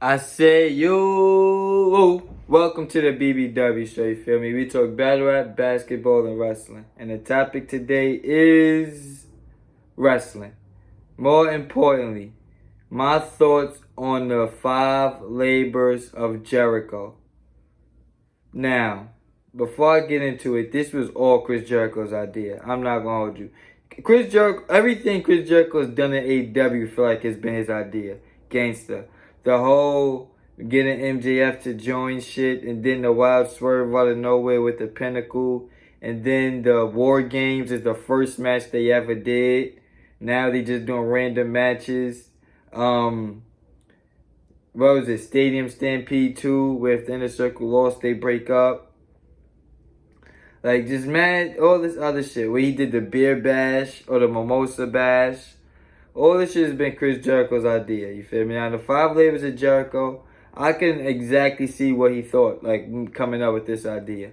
I say, yo, welcome to the BBW show, you feel me? We talk battle rap, basketball, and wrestling. And the topic today is wrestling. More importantly, my thoughts on the 5 labors of Jericho. Now, before I get into it, this was all Chris Jericho's idea. I'm not gonna hold you. Chris Jericho, everything Chris Jericho has done in AEW feel like it's been his idea. Gangster. The whole getting MJF to join shit, and then the wild swerve out of nowhere with the Pinnacle, and then the War Games is the first match they ever did. Now they just doing random matches. What was it? Stadium Stampede 2, where if the Inner Circle lost, they break up. Like, just mad, all this other shit. Where he did the beer bash or the mimosa bash. All this shit has been Chris Jericho's idea, you feel me? Now, the 5 labors of Jericho, I can exactly see what he thought, like, coming up with this idea.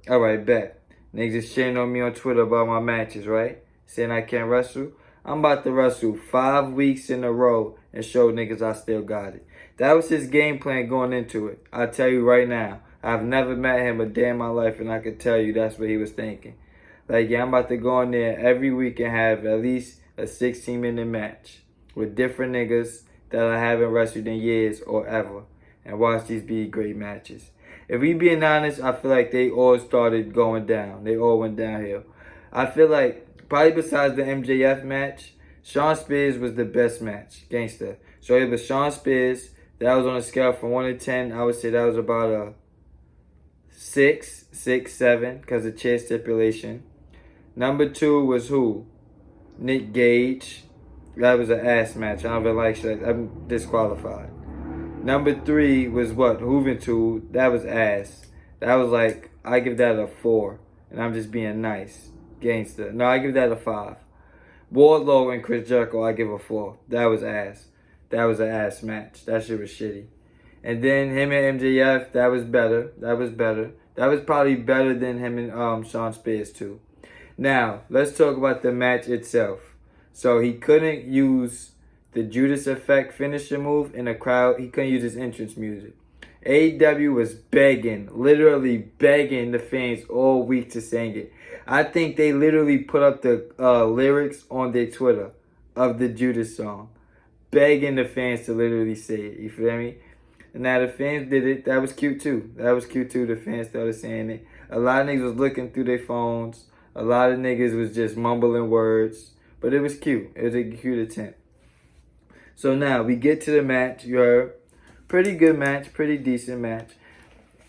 Alright, bet. Niggas is shitting on me on Twitter about my matches, right? Saying I can't wrestle. I'm about to wrestle 5 weeks in a row and show niggas I still got it. That was his game plan going into it. I tell you right now. I've never met him a day in my life, and I could tell you that's what he was thinking. Like, yeah, I'm about to go in there every week and have at least a 16-minute match with different niggas that I haven't wrestled in years or ever, and watch these be great matches. If we being honest, I feel like they all started going down. They all went downhill. I feel like, probably besides the MJF match, Shawn Spears was the best match. Gangster. So it was Shawn Spears. That was on a scale from 1 to 10. I would say that was about a 6, 7, because of chair stipulation. Number 2 was who? Nick Gage. That was an ass match. I don't even like shit. I'm disqualified. Number 3 was what? Juventud. That was ass. That was like, I give that a 4. And I'm just being nice. Gangster. No, I give that a 5. Wardlow and Chris Jericho, I give a 4. That was ass. That was an ass match. That shit was shitty. And then him and MJF, that was better. That was better. That was probably better than him and Shawn Spears too. Now, let's talk about the match itself. So he couldn't use the Judas Effect finisher move in a crowd. He couldn't use his entrance music. AEW was begging, literally begging the fans all week to sing it. I think they literally put up the lyrics on their Twitter of the Judas song. Begging the fans to literally say it. You feel me? And now the fans did it. That was cute too. That was cute too. The fans started saying it. A lot of niggas was looking through their phones. A lot of niggas was just mumbling words. But it was cute. It was a cute attempt. So now we get to the match. You heard. Pretty good match. Pretty decent match.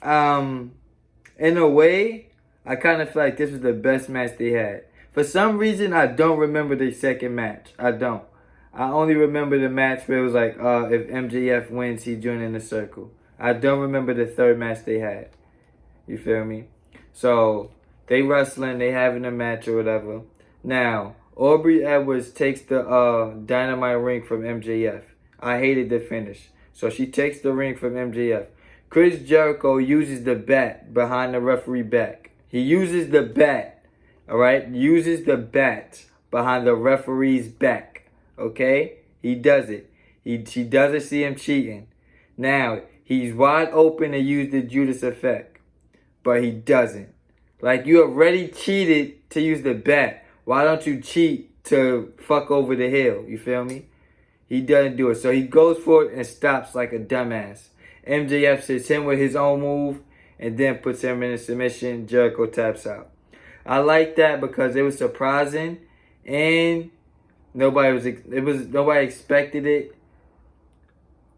In a way, I kind of feel like this was the best match they had. For some reason, I don't remember the second match. I don't. I only remember the match where it was like, if MJF wins, he joined in the circle. I don't remember the third match they had. You feel me? So, they wrestling, they having a match or whatever. Now, Aubrey Edwards takes the dynamite ring from MJF. I hated the finish. So, she takes the ring from MJF. Chris Jericho uses the bat behind the referee back. He uses the bat, alright? Uses the bat behind the referee's back. Okay? He does it. She doesn't see him cheating. Now, he's wide open to use the Judas Effect. But he doesn't. Like, you already cheated to use the bat. Why don't you cheat to fuck over the hill? You feel me? He doesn't do it. So he goes for it and stops like a dumbass. MJF sits him with his own move and then puts him in a submission. Jericho taps out. I like that because it was surprising and nobody expected it.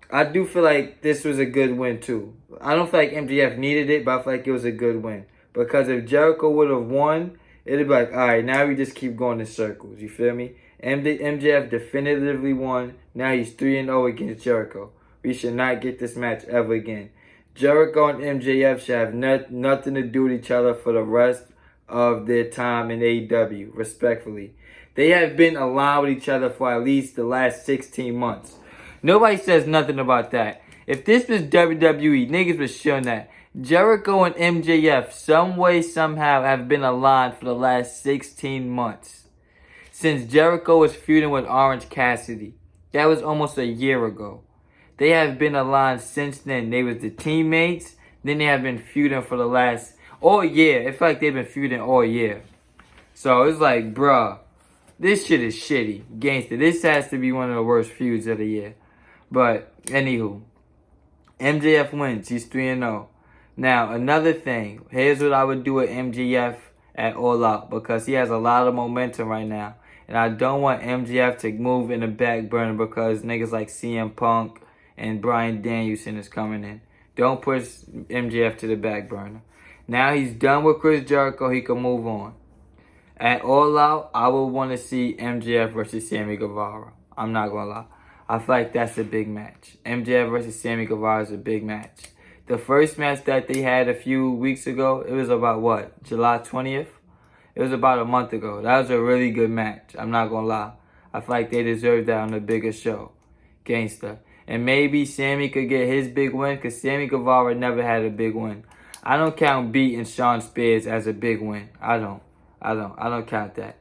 I do feel like this was a good win too. I don't feel like MJF needed it, but I feel like it was a good win. Because if Jericho would have won, it'd be like, alright, now we just keep going in circles. You feel me? MJF definitively won. Now he's 3-0 against Jericho. We should not get this match ever again. Jericho and MJF should have nothing to do with each other for the rest of their time in AEW, respectfully. They have been aligned with each other for at least the last 16 months. Nobody says nothing about that. If this was WWE, niggas was showing that. Jericho and MJF, some way, somehow, have been aligned for the last 16 months. Since Jericho was feuding with Orange Cassidy. That was almost a year ago. they have been aligned since then. They was the teammates. Then they have been feuding for the last all year. It felt like they've been feuding all year. So it's like, bruh, this shit is shitty. Gangster. This has to be one of the worst feuds of the year. But, anywho, MJF wins. He's 3-0. Now, another thing. Here's what I would do with MJF at All Out. Because he has a lot of momentum right now. And I don't want MJF to move in the back burner because niggas like CM Punk and Bryan Danielson is coming in. Don't push MJF to the back burner. Now he's done with Chris Jericho. He can move on. At All Out, I would want to see MJF versus Sammy Guevara. I'm not going to lie. I feel like that's a big match. MJF versus Sammy Guevara is a big match. The first match that they had a few weeks ago, it was about what? July 20th? It was about a month ago. That was a really good match. I'm not going to lie. I feel like they deserve that on a bigger show. Gangsta. And maybe Sammy could get his big win because Sammy Guevara never had a big win. I don't count beating Shawn Spears as a big win. I don't count that.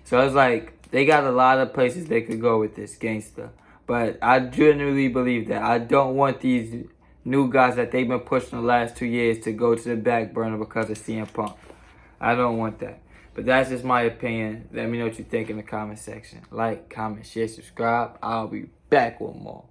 So it's like they got a lot of places they could go with this, gangster. But I genuinely believe that. I don't want these new guys that they've been pushing the last 2 years to go to the back burner because of CM Punk. I don't want that. But that's just my opinion. Let me know what you think in the comment section. Like, comment, share, subscribe. I'll be back with more.